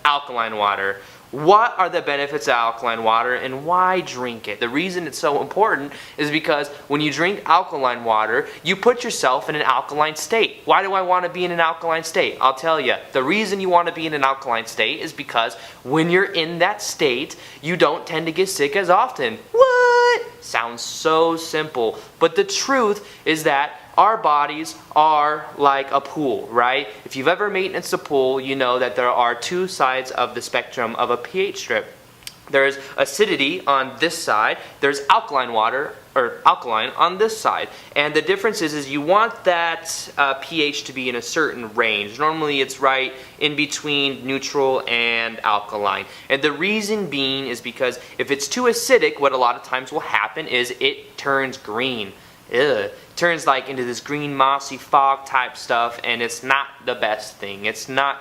alkaline water. What are the benefits of alkaline water and why drink it? The reason it's so important is because when you drink alkaline water, you put yourself in an alkaline state. Why do I want to be in an alkaline state? I'll tell you. The reason you want to be in an alkaline state is because when you're in that state, you don't tend to get sick as often. What? Sounds so simple, but the truth is that our bodies are like a pool, right? If you've ever maintenance a pool, you know that there are two sides of the spectrum of a pH strip. There's acidity on this side, there's alkaline water, or alkaline on this side. And the difference is you want that pH to be in a certain range. Normally it's right in between neutral and alkaline. And the reason being is because if it's too acidic, what a lot of times will happen is it turns green. Ugh. Turns like into this green mossy fog type stuff, and it's not the best thing. It's not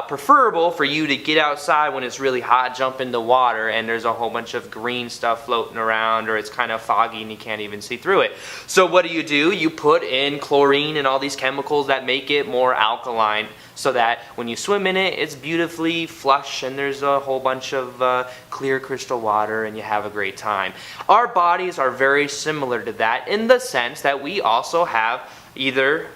preferable for you to get outside when it's really hot, jump in the water, and there's a whole bunch of green stuff floating around, or it's kind of foggy and you can't even see through it. So what do? You put in chlorine and all these chemicals that make it more alkaline, so that when you swim in it, it's beautifully flush and there's a whole bunch of clear crystal water and you have a great time. Our bodies are very similar to that in the sense that we also have either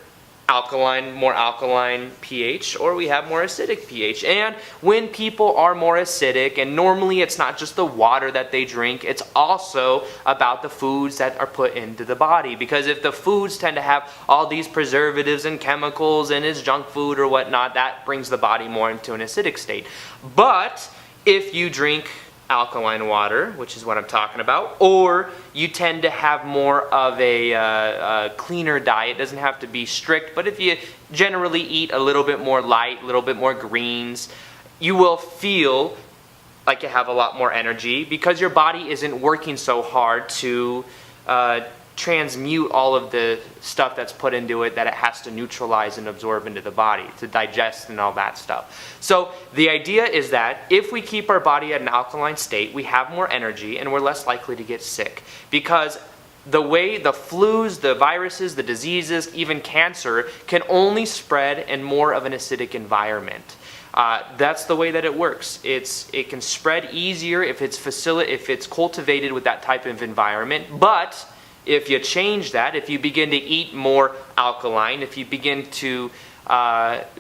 more alkaline pH, or we have more acidic pH. And when people are more acidic, and normally it's not just the water that they drink, it's also about the foods that are put into the body. Because if the foods tend to have all these preservatives and chemicals and is junk food or whatnot, that brings the body more into an acidic state. But if you drink alkaline water, which is what I'm talking about, or you tend to have more of a cleaner diet. It doesn't have to be strict, but if you generally eat a little bit more light, a little bit more greens, you will feel like you have a lot more energy because your body isn't working so hard to transmute all of the stuff that's put into it that it has to neutralize and absorb into the body to digest and all that stuff. So the idea is that if we keep our body at an alkaline state, we have more energy and we're less likely to get sick, because the way the flus, the viruses, the diseases, even cancer can only spread in more of an acidic environment. That's the way that it works. It can spread easier if it's cultivated with that type of environment, but if you change that, if you begin to eat more alkaline, if you begin to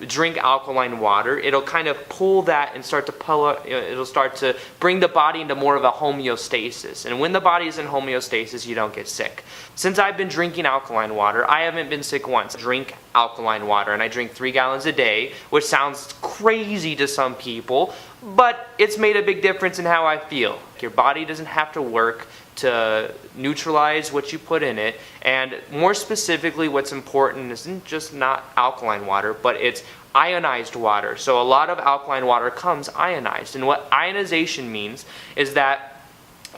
drink alkaline water, it'll kind of pull that and start to it'll start to bring the body into more of a homeostasis. And when the body is in homeostasis, you don't get sick. Since I've been drinking alkaline water, I haven't been sick once. I drink alkaline water, and I drink 3 gallons a day, which sounds crazy to some people, but it's made a big difference in how I feel. Your body doesn't have to work to neutralize what you put in it, and more specifically what's important isn't just not alkaline water, but it's ionized water. So a lot of alkaline water comes ionized, and what ionization means is that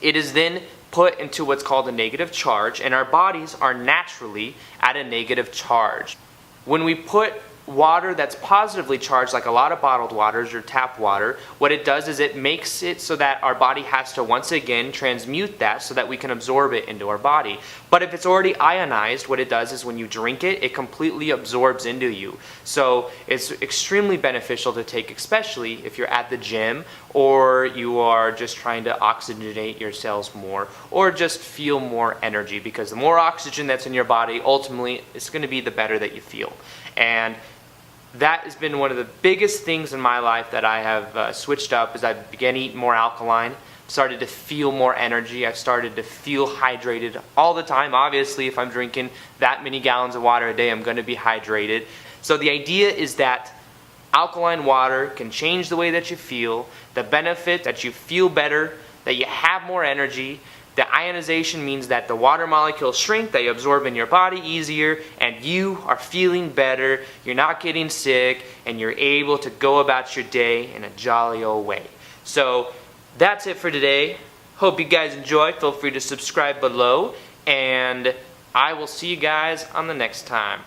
it is then put into what's called a negative charge, and our bodies are naturally at a negative charge. When we put water that's positively charged, like a lot of bottled waters or tap water, what it does is it makes it so that our body has to once again transmute that so that we can absorb it into our body. But if it's already ionized, what it does is when you drink it, it completely absorbs into you. So it's extremely beneficial to take, especially if you're at the gym or you are just trying to oxygenate your cells more or just feel more energy, because the more oxygen that's in your body, ultimately it's going to be the better that you feel. And that has been one of the biggest things in my life that I have switched up, as I began eating more alkaline, started to feel more energy, I've started to feel hydrated all the time. Obviously, if I'm drinking that many gallons of water a day, I'm going to be hydrated. So the idea is that alkaline water can change the way that you feel, the benefit that you feel better, that you have more energy. The ionization means that the water molecules shrink, they absorb in your body easier, and you are feeling better, you're not getting sick, and you're able to go about your day in a jolly old way. So that's it for today. Hope you guys enjoyed. Feel free to subscribe below, and I will see you guys on the next time.